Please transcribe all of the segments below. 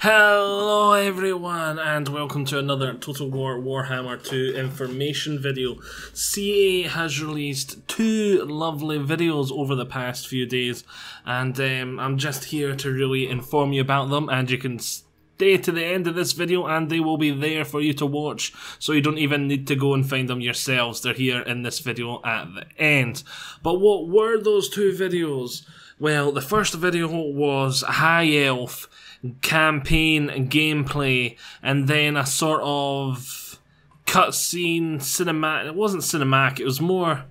Hello everyone and welcome to another Total War Warhammer 2 information video. CA has released two lovely videos over the past few days and I'm just here to really inform you about them, and you can stay to the end of this video and they will be there for you to watch, so you don't even need to go and find them yourselves. They're here in this video at the end. But what were those two videos? Well, the first video was High Elf campaign gameplay, and then a sort of cutscene cinematic. It wasn't cinematic, it was more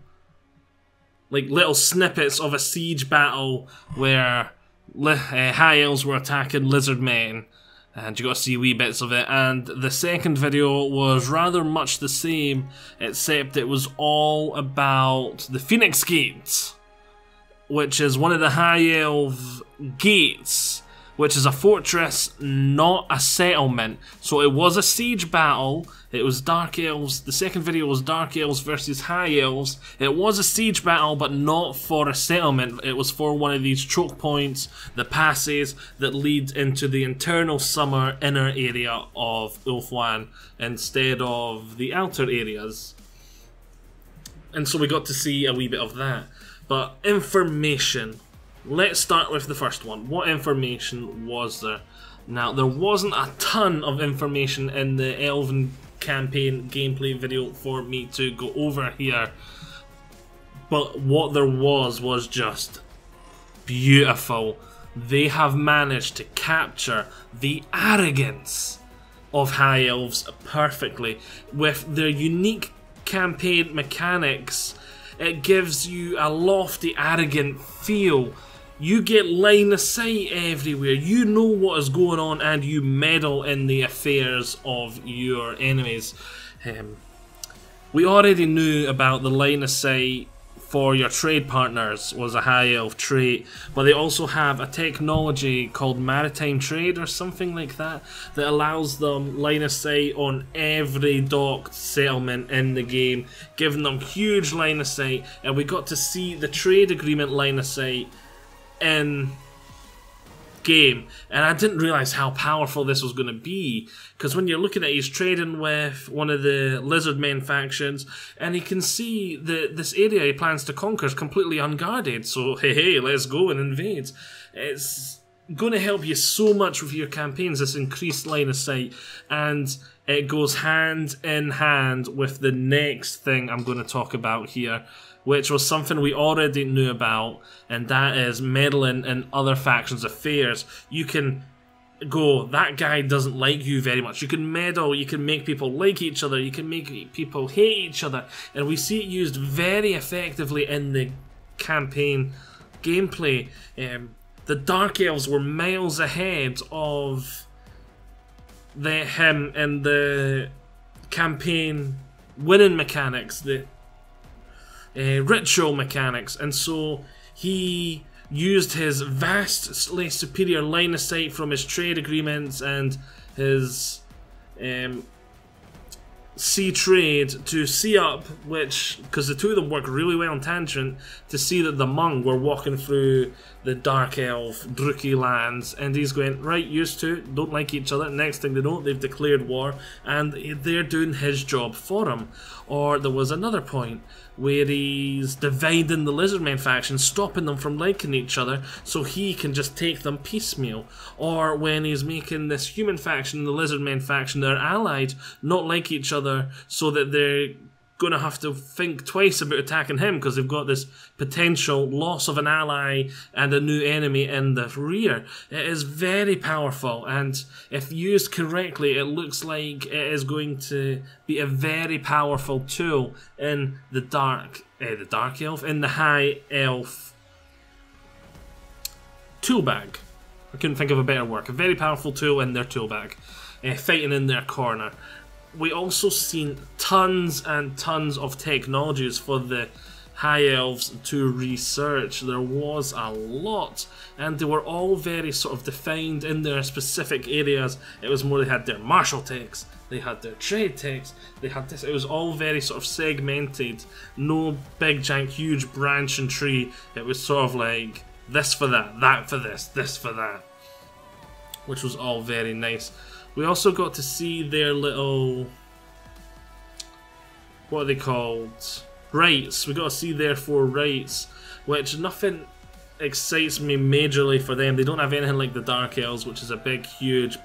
like little snippets of a siege battle where High Elves were attacking lizard men, and you got to see wee bits of it. And the second video was rather much the same, except it was all about the Phoenix Gate, which is one of the High Elf gates, which is a fortress, not a settlement. So it was a siege battle, it was Dark Elves. The second video was Dark Elves versus High Elves. It was a siege battle, but not for a settlement. It was for one of these choke points, the passes that lead into the internal summer inner area of Ulthuan instead of the outer areas. And so we got to see a wee bit of that. But information. Let's start with the first one. What information was there? Now, there wasn't a ton of information in the Elven campaign gameplay video for me to go over here, but what there was just beautiful. They have managed to capture the arrogance of High Elves perfectly with their unique campaign mechanics. It gives you a lofty, arrogant feel. You get line of sight everywhere, you know what is going on, and you meddle in the affairs of your enemies. We already knew about the line of sight for your trade partners was a High Elf trait, but they also have a technology called maritime trade or something like that, that allows them line of sight on every docked settlement in the game, giving them huge line of sight. And we got to see the trade agreement line of sight in game, and I didn't realise how powerful this was going to be, because when you're looking at, he's trading with one of the lizard men factions, and he can see that this area he plans to conquer is completely unguarded, so hey, let's go and invade. It's going to help you so much with your campaigns, this increased line of sight, and it goes hand in hand with the next thing I'm going to talk about here, which was something we already knew about, and that is meddling in other factions' affairs. You can go, that guy doesn't like you very much. You can meddle, you can make people like each other, you can make people hate each other, and we see it used very effectively in the campaign gameplay. The Dark Elves were miles ahead of him in the campaign winning mechanics, the ritual mechanics, and so he used his vastly superior line of sight from his trade agreements and his sea trade to see up, which, because the two of them work really well in tangent, to see that the Hmong were walking through the Dark Elf Druki lands, and he's going, right, used to, don't like each other. Next thing they know, they've declared war, and they're doing his job for him. Or there was another point where he's dividing the Lizardmen faction, stopping them from liking each other, so he can just take them piecemeal. Or when he's making this human faction and the Lizardmen faction, they're allied, not like each other, so that they're going to have to think twice about attacking him because they've got this potential loss of an ally and a new enemy in the rear. It is very powerful, and if used correctly, it looks like it is going to be a very powerful tool in the Dark Elf, in the High Elf tool bag. I couldn't think of a better word. A very powerful tool in their tool bag, fighting in their corner. We also seen tons and tons of technologies for the High Elves to research. There was a lot, and they were all very sort of defined in their specific areas. It was more, they had their martial techs, they had their trade techs, they had this. It was all very sort of segmented, no big giant huge branching tree. It was sort of like this for that for this for that. which was all very nice. We also got to see their little, what are they called? Rights. We got to see their 4 rights, which nothing excites me majorly for them. They don't have anything like the Dark Elves, which is a big, huge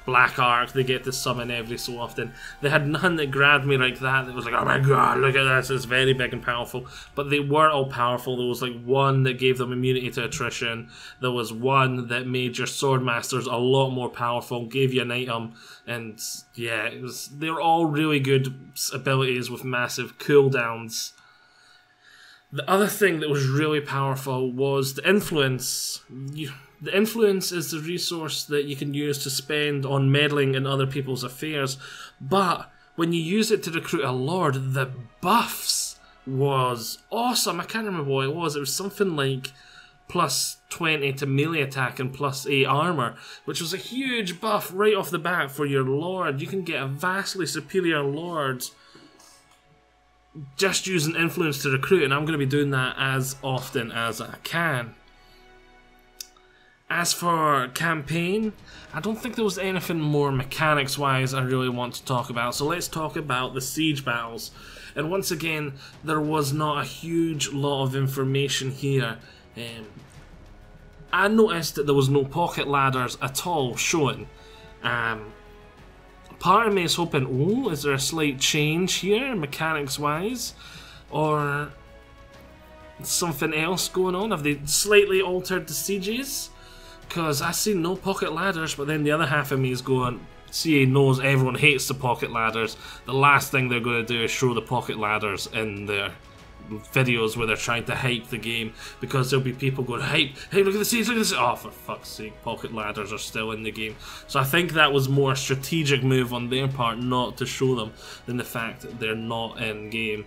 black arc they get to summon every so often. They had nothing that grabbed me like that. It was like, oh my god, look at this, it's very big and powerful. But they were all powerful. There was like one that gave them immunity to attrition. There was one that made your swordmasters a lot more powerful, gave you an item, and yeah, they were all really good abilities with massive cooldowns. The other thing that was really powerful was the influence. The influence is the resource that you can use to spend on meddling in other people's affairs, but when you use it to recruit a lord, the buffs was awesome. I can't remember what it was. It was something like plus 20 to melee attack and plus 8 armor, which was a huge buff right off the bat for your lord. You can get a vastly superior lord just using influence to recruit, and I'm going to be doing that as often as I can. As for campaign, I don't think there was anything more mechanics-wise I really want to talk about, so let's talk about the siege battles. And once again, there was not a huge lot of information here. I noticed that there was no pocket ladders at all shown. Part of me is hoping, oh, is there a slight change here, mechanics-wise? Or something else going on? Have they slightly altered the sieges? Because I see no pocket ladders, but then the other half of me is going, CA knows everyone hates the pocket ladders. The last thing they're going to do is show the pocket ladders in their videos where they're trying to hype the game, because there'll be people going, hey, look at the siege, look at this. Oh, for fuck's sake, pocket ladders are still in the game. So I think that was more a strategic move on their part not to show them than the fact that they're not in game.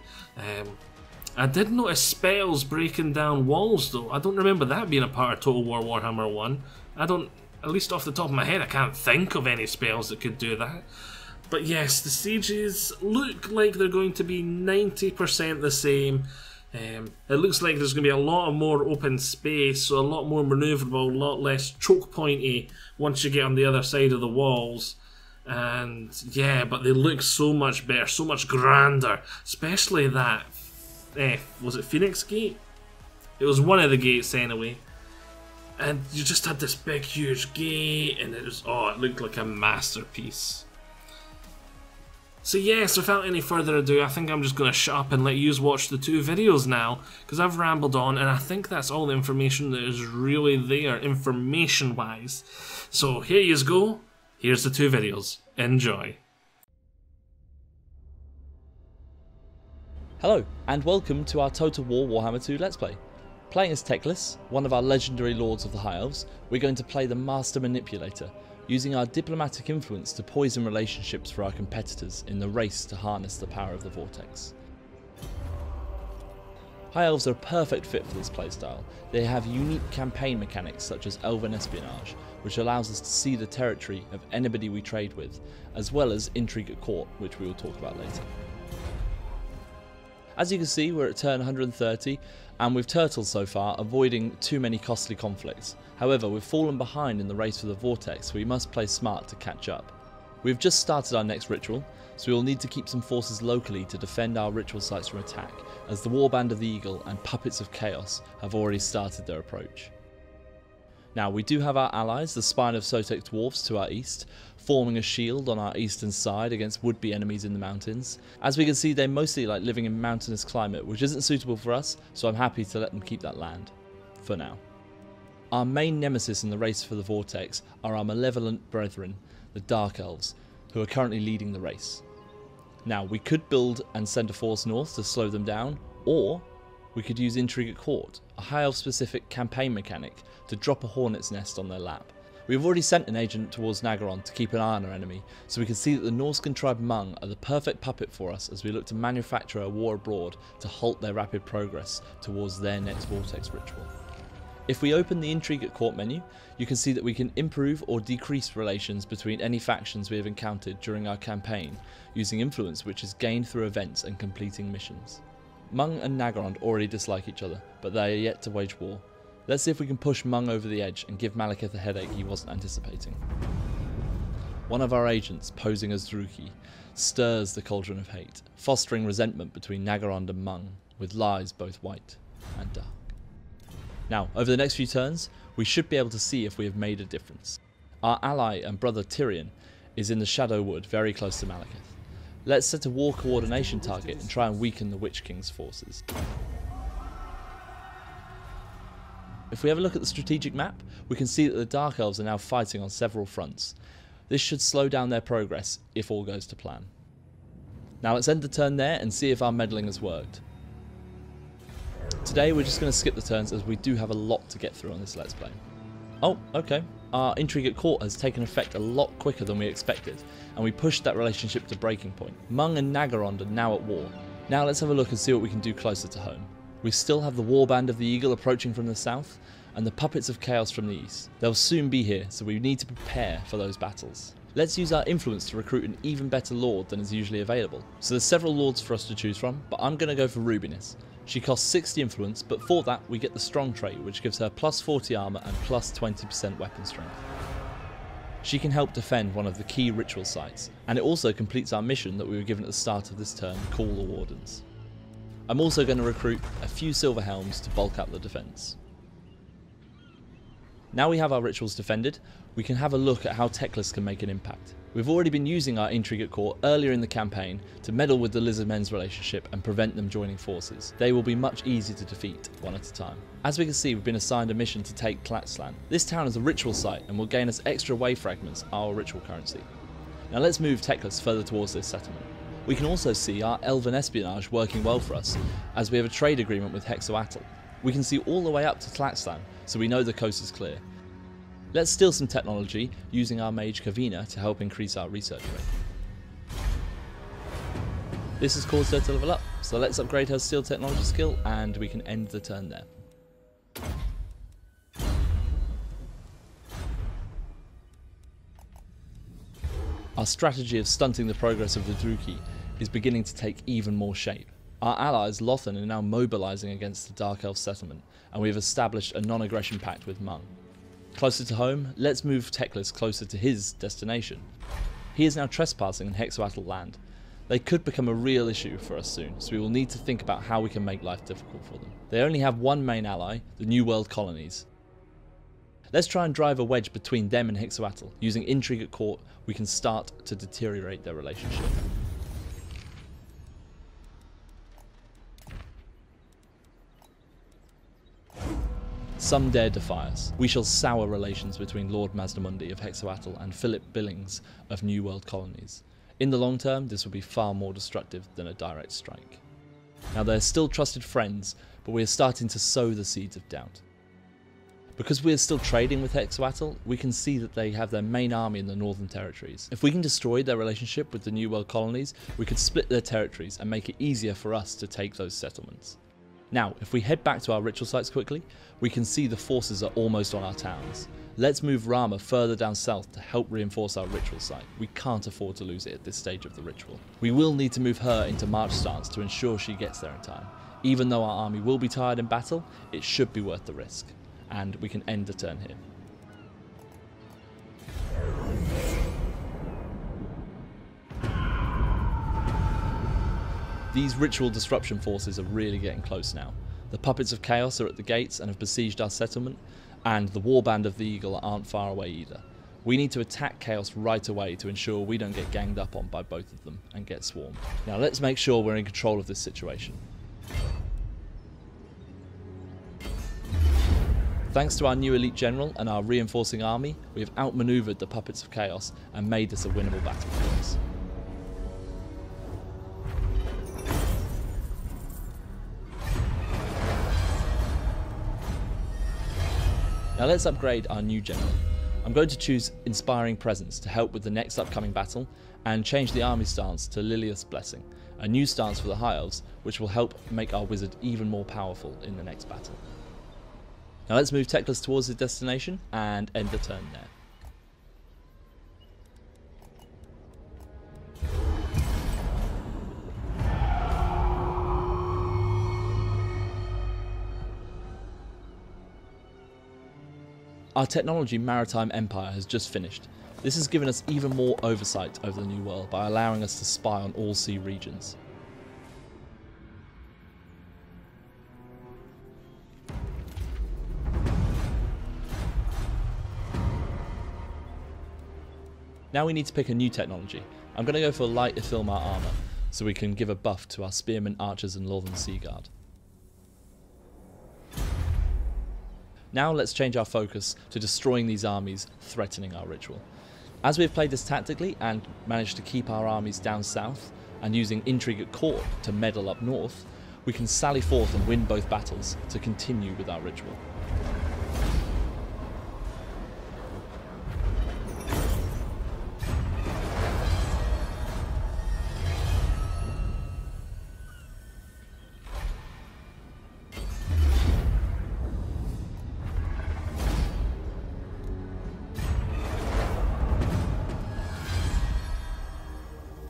I did notice spells breaking down walls though. I don't remember that being a part of Total War Warhammer 1. I don't, at least off the top of my head, I can't think of any spells that could do that. But yes, the sieges look like they're going to be 90% the same. It looks like there's going to be a lot more open space, so a lot more manoeuvrable, a lot less choke pointy once you get on the other side of the walls. And yeah, but they look so much better, so much grander, especially that. Was it Phoenix Gate? It was one of the gates anyway. And you just had this big huge gate, and it was, oh, it looked like a masterpiece. So yes, without any further ado, I think I'm just going to shut up and let you watch the 2 videos now, because I've rambled on, and I think that's all the information that is really there, information-wise. So here you go, here's the 2 videos. Enjoy. Hello, and welcome to our Total War Warhammer 2 Let's Play. Playing as Teclis, one of our legendary lords of the High Elves, we're going to play the Master Manipulator, using our diplomatic influence to poison relationships for our competitors in the race to harness the power of the Vortex. High Elves are a perfect fit for this playstyle. They have unique campaign mechanics such as Elven Espionage, which allows us to see the territory of anybody we trade with, as well as Intrigue at Court, which we will talk about later. As you can see, we're at turn 130, and we've turtled so far, avoiding too many costly conflicts. However, we've fallen behind in the race for the Vortex, so we must play smart to catch up. We've just started our next ritual, so we will need to keep some forces locally to defend our ritual sites from attack, as the Warband of the Eagle and Puppets of Chaos have already started their approach. Now, we do have our allies, the Spine of Sotek Dwarfs to our east, forming a shield on our eastern side against would-be enemies in the mountains. As we can see, they mostly like living in mountainous climate, which isn't suitable for us, so I'm happy to let them keep that land, for now. Our main nemesis in the race for the Vortex are our malevolent brethren, the Dark Elves, who are currently leading the race. Now, we could build and send a force north to slow them down, or we could use Intrigue at Court, a High Elf specific campaign mechanic, to drop a hornet's nest on their lap. We've already sent an agent towards Nagaron to keep an eye on our enemy, so we can see that the Norscan tribe Hmong are the perfect puppet for us as we look to manufacture a war abroad to halt their rapid progress towards their next Vortex ritual. If we open the Intrigue at Court menu, you can see that we can improve or decrease relations between any factions we have encountered during our campaign, using influence which is gained through events and completing missions. Hmong and Nagaron already dislike each other, but they are yet to wage war. Let's see if we can push Mung over the edge and give Malekith a headache he wasn't anticipating. One of our agents, posing as Druki, stirs the cauldron of hate, fostering resentment between Nagarond and Mung, with lies both white and dark. Now, over the next few turns, we should be able to see if we have made a difference. Our ally and brother Tyrion is in the Shadow Wood, very close to Malekith. Let's set a war coordination target and try and weaken the Witch King's forces. If we have a look at the strategic map, we can see that the Dark Elves are now fighting on several fronts. This should slow down their progress if all goes to plan. Now let's end the turn there and see if our meddling has worked. Today we're just going to skip the turns as we do have a lot to get through on this Let's Play. Oh, okay. Our intrigue at court has taken effect a lot quicker than we expected, and we pushed that relationship to breaking point. Mung and Nagarond are now at war. Now let's have a look and see what we can do closer to home. We still have the warband of the Eagle approaching from the south, and the puppets of chaos from the east. They'll soon be here, so we need to prepare for those battles. Let's use our influence to recruit an even better lord than is usually available. So there's several lords for us to choose from, but I'm going to go for Rubinus. She costs 60 influence, but for that we get the strong trait, which gives her plus 40 armor and plus 20% weapon strength. She can help defend one of the key ritual sites, and it also completes our mission that we were given at the start of this turn, Call the Wardens. I'm also going to recruit a few silver helms to bulk up the defense. Now we have our rituals defended, we can have a look at how Teclis can make an impact. We've already been using our intrigue at court earlier in the campaign to meddle with the Lizardmen's relationship and prevent them joining forces. They will be much easier to defeat, one at a time. As we can see, we've been assigned a mission to take Tlaxlan. This town is a ritual site and will gain us extra wave fragments, our ritual currency. Now let's move Teclis further towards this settlement. We can also see our elven espionage working well for us, as we have a trade agreement with Hexoatl. We can see all the way up to Tlaxlan, so we know the coast is clear. Let's steal some technology using our mage Kavina to help increase our research rate. This has caused her to level up, so let's upgrade her steal technology skill and we can end the turn there. Our strategy of stunting the progress of the Druki is beginning to take even more shape. Our allies Lothan are now mobilising against the Dark Elf settlement, and we have established a non-aggression pact with Mung. Closer to home, let's move Teclis closer to his destination. He is now trespassing in Hexoatl land. They could become a real issue for us soon, so we will need to think about how we can make life difficult for them. They only have one main ally, the New World colonies. Let's try and drive a wedge between them and Hexoatl. Using intrigue at court, we can start to deteriorate their relationship. Some dare defy us. We shall sour relations between Lord Mazdamundi of Hexoatl and Philip Billings of New World colonies. In the long term, this will be far more destructive than a direct strike. Now they're still trusted friends, but we are starting to sow the seeds of doubt. Because we are still trading with Hexoatl, we can see that they have their main army in the Northern Territories. If we can destroy their relationship with the New World colonies, we could split their territories and make it easier for us to take those settlements. Now, if we head back to our ritual sites quickly, we can see the forces are almost on our towns. Let's move Rama further down south to help reinforce our ritual site. We can't afford to lose it at this stage of the ritual. We will need to move her into march stance to ensure she gets there in time. Even though our army will be tired in battle, it should be worth the risk. And we can end the turn here. These ritual disruption forces are really getting close now. The puppets of chaos are at the gates and have besieged our settlement, and the warband of the Eagle aren't far away either. We need to attack chaos right away to ensure we don't get ganged up on by both of them and get swarmed. Now let's make sure we're in control of this situation. Thanks to our new elite general and our reinforcing army, we have outmaneuvered the puppets of chaos and made this a winnable battle for us. Now let's upgrade our new general. I'm going to choose Inspiring Presence to help with the next upcoming battle, and change the army stance to Lilia's Blessing, a new stance for the High Elves, which will help make our wizard even more powerful in the next battle. Now let's move Teclis towards his destination and end the turn there. Our technology maritime empire has just finished. This has given us even more oversight over the New World by allowing us to spy on all sea regions. Now we need to pick a new technology. I'm going to go for light Ithilmar armour, so we can give a buff to our spearmen, archers and Northern Sea Guard. Now let's change our focus to destroying these armies threatening our ritual. As we've played this tactically and managed to keep our armies down south, and using intrigue at court to meddle up north, we can sally forth and win both battles to continue with our ritual.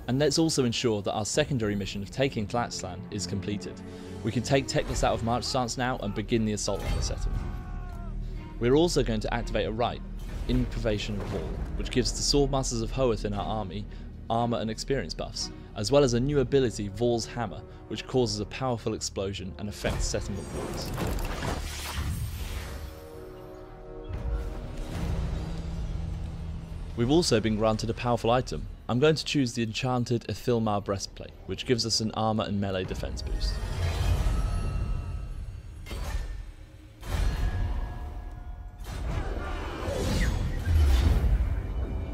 And let's also ensure that our secondary mission of taking Tlaxcalan is completed. We can take Teclis out of march stance now and begin the assault on the settlement. We're also going to activate a right, Imprivation of All, which gives the Swordmasters of Hoeth in our army armour and experience buffs, as well as a new ability, Vor's Hammer, which causes a powerful explosion and affects settlement walls. We've also been granted a powerful item. I'm going to choose the enchanted Ithilmar breastplate, which gives us an armour and melee defense boost.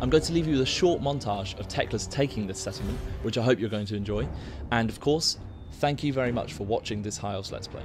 I'm going to leave you with a short montage of Teclis taking this settlement, which I hope you're going to enjoy, and of course, thank you very much for watching this High Elves Let's Play.